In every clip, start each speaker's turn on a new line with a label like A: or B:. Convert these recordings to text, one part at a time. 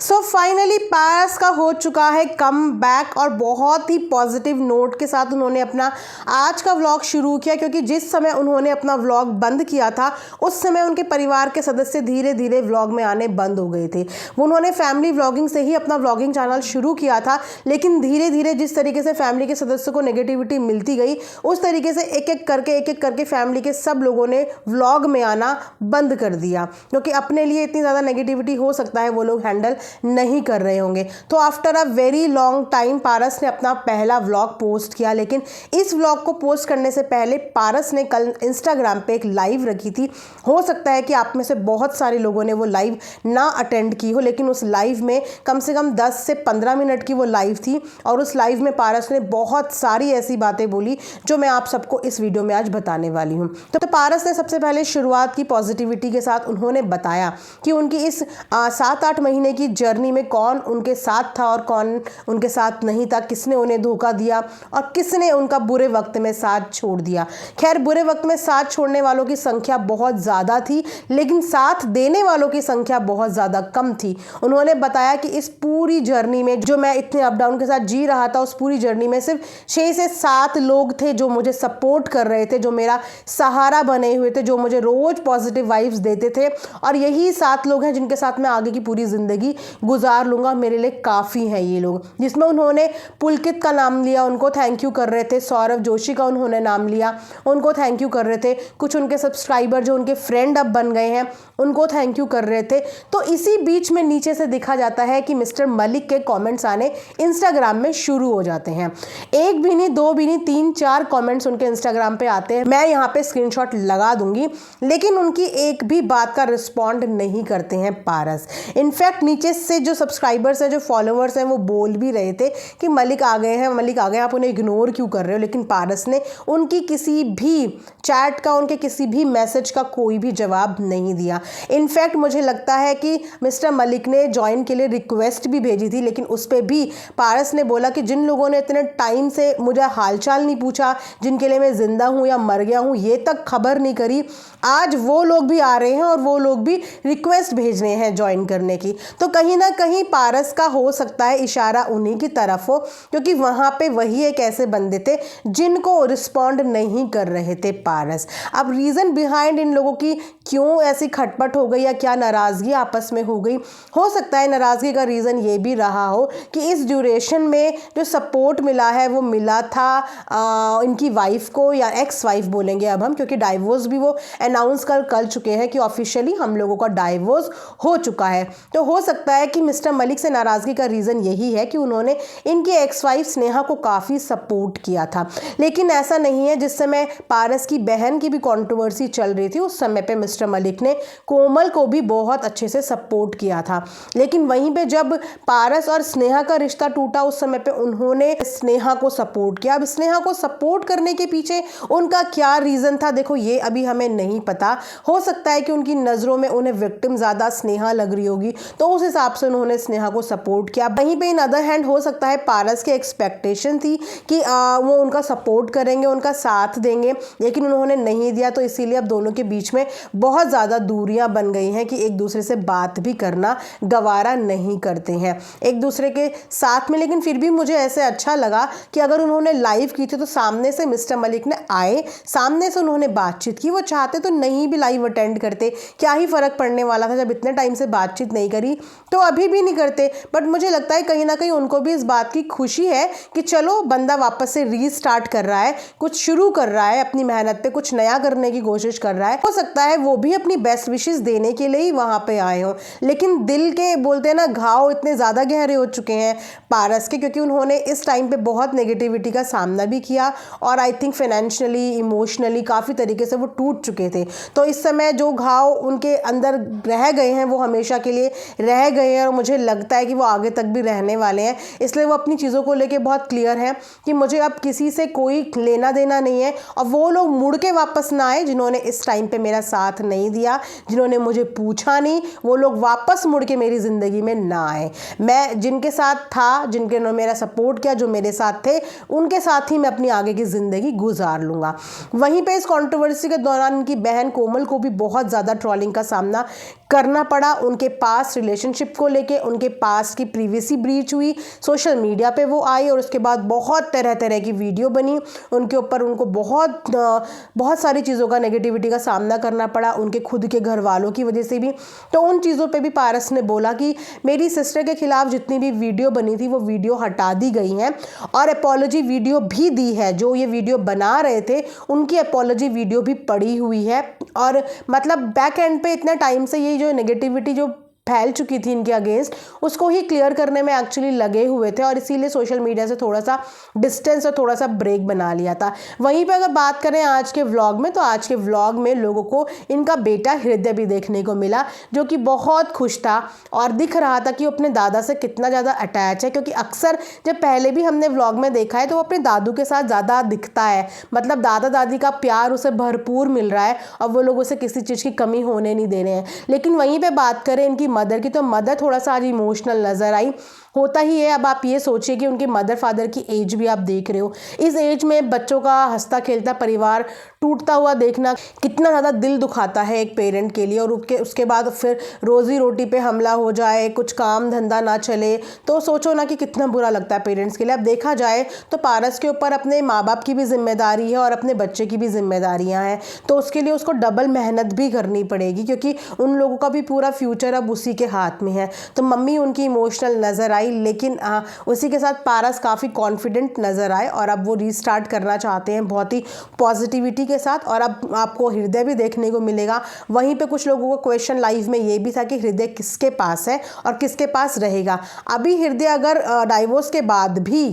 A: So finally पारस का हो चुका है कम बैक और बहुत ही पॉजिटिव नोट के साथ उन्होंने अपना आज का व्लॉग शुरू किया, क्योंकि जिस समय उन्होंने अपना व्लॉग बंद किया था उस समय उनके परिवार के सदस्य धीरे धीरे व्लॉग में आने बंद हो गए थे। उन्होंने फैमिली व्लॉगिंग से ही अपना व्लॉगिंग चैनल शुरू किया था, लेकिन धीरे धीरे जिस तरीके से फैमिली के सदस्यों को नेगेटिविटी मिलती गई उस तरीके से एक एक करके फैमिली के सब लोगों ने व्लॉग में आना बंद कर दिया, क्योंकि अपने लिए इतनी ज़्यादा नेगेटिविटी हो सकता है वो लोग हैंडल नहीं कर रहे होंगे। तो after a very long time Paras ने अपना पहला व्लॉग पोस्ट किया, लेकिन इस व्लॉग को पोस्ट करने से पहले पारस ने कल इंस्टाग्राम पे एक लाइव रखी थी। हो सकता है कि आप में से बहुत सारे लोगों ने वो लाइव ना अटेंड की हो, लेकिन उस लाइव में कम से कम 10 से 15 मिनट की वो लाइव थी और उस लाइव में पारस ने बहुत सारी ऐसी बातें बोली जो मैं आप सबको इस वीडियो में आज बताने वाली हूँ। तो पारस ने सबसे पहले शुरुआत की पॉजिटिविटी के साथ। उन्होंने बताया कि उनकी इस 7-8 महीने की जर्नी में कौन उनके साथ था और कौन उनके साथ नहीं था, किसने उन्हें धोखा दिया और किसने उनका बुरे वक्त में साथ छोड़ दिया। खैर, बुरे वक्त में साथ छोड़ने वालों की संख्या बहुत ज़्यादा थी, लेकिन साथ देने वालों की संख्या बहुत ज़्यादा कम थी। उन्होंने बताया कि इस पूरी जर्नी में जो मैं इतने अप डाउन के साथ जी रहा था, उस पूरी जर्नी में सिर्फ 6 से 7 लोग थे जो मुझे सपोर्ट कर रहे थे, जो मेरा सहारा बने हुए थे, जो मुझे रोज पॉजिटिव वाइब्स देते थे, और यही 7 लोग हैं जिनके साथ मैं आगे की पूरी ज़िंदगी गुजार लूँगा। मेरे लिए काफ़ी हैं ये लोग। जिसमें उन्होंने पुलकित का नाम लिया, उनको थैंक यू कर रहे थे। सौरभ जोशी का उन्होंने नाम लिया, उनको थैंक यू कर रहे थे। कुछ उनके सब्सक्राइबर जो उनके फ्रेंड अब बन गए हैं उनको थैंक यू कर रहे थे। तो इसी बीच में नीचे से दिखा जाता है कि मिस्टर मलिक के कमेंट्स आने इंस्टाग्राम में शुरू हो जाते हैं। एक भी नहीं, दो भी नहीं, 3-4 कमेंट्स उनके इंस्टाग्राम पे आते हैं। मैं यहाँ पे स्क्रीनशॉट लगा दूंगी, लेकिन उनकी एक भी बात का रिस्पॉन्ड नहीं करते हैं पारस। इनफैक्ट नीचे से जो सब्सक्राइबर्स हैं, जो फॉलोअर्स हैं, वो बोल भी रहे थे कि मलिक आ गए हैं, मलिक आ गए, आप उन्हें इग्नोर क्यों कर रहे हो। लेकिन पारस ने उनकी किसी भी चैट का, उनके किसी भी मैसेज का कोई भी जवाब नहीं दिया। इनफैक्ट मुझे लगता है कि मिस्टर मलिक ने ज्वाइन के लिए रिक्वेस्ट भी भेजी थी, लेकिन उस पर भी पारस ने बोला कि जिन लोगों ने इतने टाइम से मुझे हालचाल नहीं पूछा, जिनके लिए मैं जिंदा हूँ या मर गया हूँ ये तक खबर नहीं करी, आज वो लोग भी आ रहे हैं और वो लोग भी रिक्वेस्ट भेज रहे हैं ज्वाइन करने की। तो कहीं ना कहीं पारस का हो सकता है इशारा उन्हीं की तरफ हो, क्योंकि वहाँ पे वही एक ऐसे बंदे थे जिनको रिस्पॉन्ड नहीं कर रहे थे पारस। अब रीज़न बिहाइंड इन लोगों की क्यों ऐसी खटपट हो गई या क्या नाराज़गी आपस में हो गई, हो सकता है नाराज़गी का रीज़न ये भी रहा हो कि इस ड्यूरेशन में जो सपोर्ट मिला है वो मिला था इनकी वाइफ को, या एक्स वाइफ बोलेंगे अब हम, क्योंकि डाइवोर्स भी वो अनाउंस कर चुके हैं कि ऑफिशियली हम लोगों का डाइवोर्स हो चुका है। तो हो सकता है कि मिस्टर मलिक से नाराज़गी का रीज़न यही है कि उन्होंने इनकी एक्स वाइफ स्नेहा को काफ़ी सपोर्ट किया था। लेकिन ऐसा नहीं है, जिस समय पारस की बहन की भी कंट्रोवर्सी चल रही थी उस समय पे मिस्टर मलिक ने कोमल को भी बहुत अच्छे से सपोर्ट किया था। लेकिन वहीं पे जब पारस और स्नेहा का रिश्ता टूटा उस समय पे उन्होंने स्नेहा को सपोर्ट किया। अब स्नेहा को सपोर्ट करने के पीछे उनका क्या रीज़न था, देखो ये अभी हमें नहीं पता। हो सकता है कि उनकी नज़रों में उन्हें विक्टिम ज़्यादा स्नेहा लग रही होगी, तो उस हिसाब से उन्होंने स्नेहा को सपोर्ट किया। वहीं पे इन अदर हैंड हो सकता है पारस की एक्सपेक्टेशन थी कि वो उनका सपोर्ट करेंगे, उनका साथ देंगे, लेकिन उन्होंने नहीं दिया। तो इसीलिए अब दोनों के बीच में बहुत ज़्यादा दूरियां बन गई हैं कि एक दूसरे से बात भी करना गवारा नहीं करते हैं एक दूसरे के साथ में। लेकिन फिर भी मुझे ऐसे अच्छा लगा कि अगर उन्होंने लाइव की थी तो सामने से मिस्टर मलिक ने आए, सामने से उन्होंने बातचीत की। वो चाहते तो नहीं भी लाइव अटेंड करते, क्या ही फ़र्क पड़ने वाला था। जब इतने टाइम से बातचीत नहीं करी तो अभी भी नहीं करते। बट मुझे लगता है कहीं ना कहीं उनको भी इस बात की खुशी है कि चलो बंदा वापस से रीस्टार्ट कर रहा है, कुछ शुरू कर रहा है, अपनी मेहनत पे कुछ नया करने की कोशिश कर रहा है। हो सकता है वो भी अपनी बेस्ट विशेस देने के लिए ही वहाँ पे आए हों, लेकिन दिल के बोलते हैं ना घाव इतने ज़्यादा गहरे हो चुके हैं पारस के, क्योंकि उन्होंने इस टाइम पे बहुत नेगेटिविटी का सामना भी किया और आई थिंक फाइनेंशियली, इमोशनली काफ़ी तरीके से वो टूट चुके थे। तो इस समय जो घाव उनके अंदर रह गए हैं वो हमेशा के लिए रह गए हैं, और मुझे लगता है कि वो आगे तक भी रहने वाले हैं। इसलिए वो अपनी चीज़ों को लेके बहुत क्लियर है कि मुझे अब किसी से कोई लेना देना नहीं है, और वो लोग मुड़ के वापस ना आए जिन्होंने इस टाइम पे मेरा साथ नहीं दिया, जिन्होंने मुझे पूछा नहीं, वो लोग वापस मुड़ के मेरी ज़िंदगी में ना आए। मैं जिनके साथ था, जिनके ने मेरा सपोर्ट किया, जो मेरे साथ थे, उनके साथ ही मैं अपनी आगे की ज़िंदगी गुजार लूँगा। वहीं पे इस कंट्रोवर्सी के दौरान उनकी बहन कोमल को भी बहुत ज़्यादा ट्रोलिंग का सामना करना पड़ा। उनके पास रिलेशनशिप को लेके उनके पास की प्रीवियसी ब्रीच हुई, सोशल मीडिया पे वो आई और उसके बाद बहुत तरह तरह की वीडियो बनी उनके ऊपर। उनको बहुत सारी चीज़ों का नेगेटिविटी का सामना करना पड़ा, उनके खुद के घर वालों की वजह से भी। तो उन चीज़ों पे भी पारस ने बोला कि मेरी सिस्टर के खिलाफ जितनी भी वीडियो बनी थी वो वीडियो हटा दी गई हैं और अपॉलॉजी वीडियो भी दी है। जो ये वीडियो बना रहे थे उनकी अपॉलॉजी वीडियो भी पड़ी हुई है और मतलब बैक एंड पे इतना टाइम से ये जो नेगेटिविटी जो फैल चुकी थी इनके अगेंस्ट उसको ही क्लियर करने में एक्चुअली लगे हुए थे और इसीलिए सोशल मीडिया से थोड़ा सा डिस्टेंस और थोड़ा सा ब्रेक बना लिया था। वहीं पे अगर बात करें आज के व्लॉग में, तो आज के व्लॉग में लोगों को इनका बेटा हृदय भी देखने को मिला जो कि बहुत खुश था और दिख रहा था कि वो अपने दादा से कितना ज़्यादा अटैच है, क्योंकि अक्सर जब पहले भी हमने व्लॉग में देखा है तो वो अपने दादू के साथ ज़्यादा दिखता है, मतलब दादा दादी का प्यार उसे भरपूर मिल रहा है और वो लोग उसे किसी चीज़ की कमी होने नहीं दे रहे हैं। लेकिन वहीं पर बात करें इनकी मदर की, तो मदर थोड़ा सा आज इमोशनल नजर आई। होता ही है। अब आप ये सोचिए कि उनके मदर फादर की एज भी आप देख रहे हो, इस एज में बच्चों का हंसता खेलता परिवार टूटता हुआ देखना कितना ज़्यादा दिल दुखाता है एक पेरेंट के लिए। और उसके बाद फिर रोज़ी रोटी पे हमला हो जाए, कुछ काम धंधा ना चले, तो सोचो ना कि कितना बुरा लगता है पेरेंट्स के लिए। अब देखा जाए तो पारस के ऊपर अपने माँ बाप की भी जिम्मेदारी है और अपने बच्चे की भी जिम्मेदारियाँ हैं, तो उसके लिए उसको डबल मेहनत भी करनी पड़ेगी क्योंकि उन लोगों का भी पूरा फ्यूचर अब उसी के हाथ में है। तो मम्मी उनकी इमोशनल नज़र आई, लेकिन उसी के साथ पारस काफ़ी कॉन्फिडेंट नज़र आए और अब वो रीस्टार्ट करना चाहते हैं बहुत ही पॉजिटिविटी के साथ। और अब आपको हृदय भी देखने को मिलेगा। वहीं पे कुछ लोगों का क्वेश्चन लाइव में ये भी था कि हृदय किसके पास है और किसके पास रहेगा। अभी हृदय अगर डाइवोर्स के बाद भी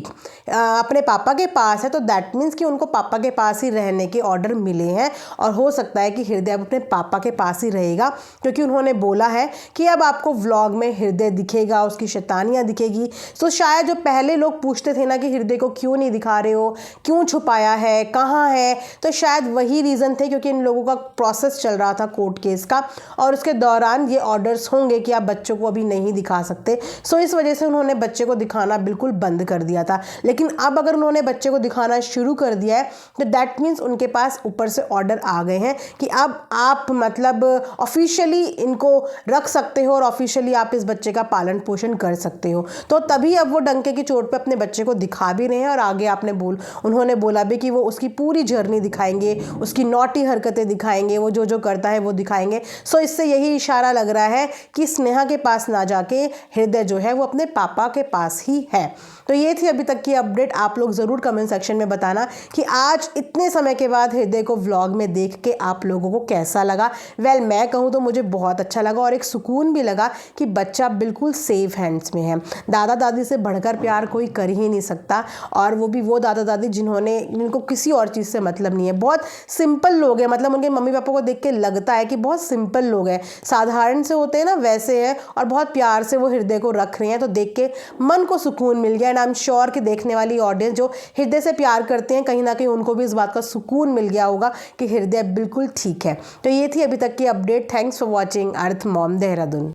A: अपने पापा के पास है तो दैट मीन्स कि उनको पापा के पास ही रहने के ऑर्डर मिले हैं और हो सकता है कि हृदय अब अपने पापा के पास ही रहेगा, क्योंकि उन्होंने बोला है कि अब आपको व्लॉग में हृदय दिखेगा, उसकी शैतानियाँ दिखेगी। तो शायद जो पहले लोग पूछते थे ना कि हृदय को क्यों नहीं दिखा रहे हो, क्यों छुपाया है, कहाँ है, तो शायद वही रीज़न थे, क्योंकि इन लोगों का प्रोसेस चल रहा था कोर्ट केस का और उसके दौरान ये ऑर्डर्स होंगे कि आप बच्चों को अभी नहीं दिखा सकते। सो इस वजह से उन्होंने बच्चे को दिखाना बिल्कुल बंद कर दिया था। लेकिन अब अगर उन्होंने बच्चे को दिखाना शुरू कर दिया है तो दैट मीन्स उनके पास ऊपर से ऑर्डर आ गए हैं कि अब आप मतलब ऑफिशियली इनको रख सकते हो और ऑफिशियली आप इस बच्चे का पालन पोषण कर सकते हो। तो तभी अब वो डंके की चोट पे अपने बच्चे को दिखा भी रहे हैं और आगे उन्होंने बोला भी कि वो उसकी पूरी जर्नी दिखाएंगे, उसकी नॉटी हरकतें दिखाएंगे, वो जो जो करता है वो दिखाएंगे। सो इससे यही इशारा लग रहा है कि स्नेहा के पास ना जाके हृदय जो है वो अपने पापा के पास ही है। तो ये थी अभी तक की अपडेट। आप लोग ज़रूर कमेंट सेक्शन में बताना कि आज इतने समय के बाद हृदय को व्लॉग में देख के आप लोगों को कैसा लगा। वेल मैं कहूँ तो मुझे बहुत अच्छा लगा और एक सुकून भी लगा कि बच्चा बिल्कुल सेफ हैंड्स में है। दादा दादी से बढ़कर प्यार कोई कर ही नहीं सकता, और वो भी वो दादा दादी जिनको किसी और चीज़ से मतलब नहीं है। बहुत सिंपल लोग हैं, मतलब उनके मम्मी पापा को देख के लगता है कि बहुत सिंपल लोग हैं, साधारण से होते हैं ना वैसे हैं, और बहुत प्यार से वो हृदय को रख रहे हैं। तो देख के मन को सुकून मिल गया। एंड आई एम श्योर कि देखने वाली ऑडियंस जो हृदय से प्यार करते हैं कहीं ना कहीं उनको भी इस बात का सुकून मिल गया होगा कि हृदय बिल्कुल ठीक है। तो ये थी अभी तक की update. Thanks for watching earth mom Dehradun.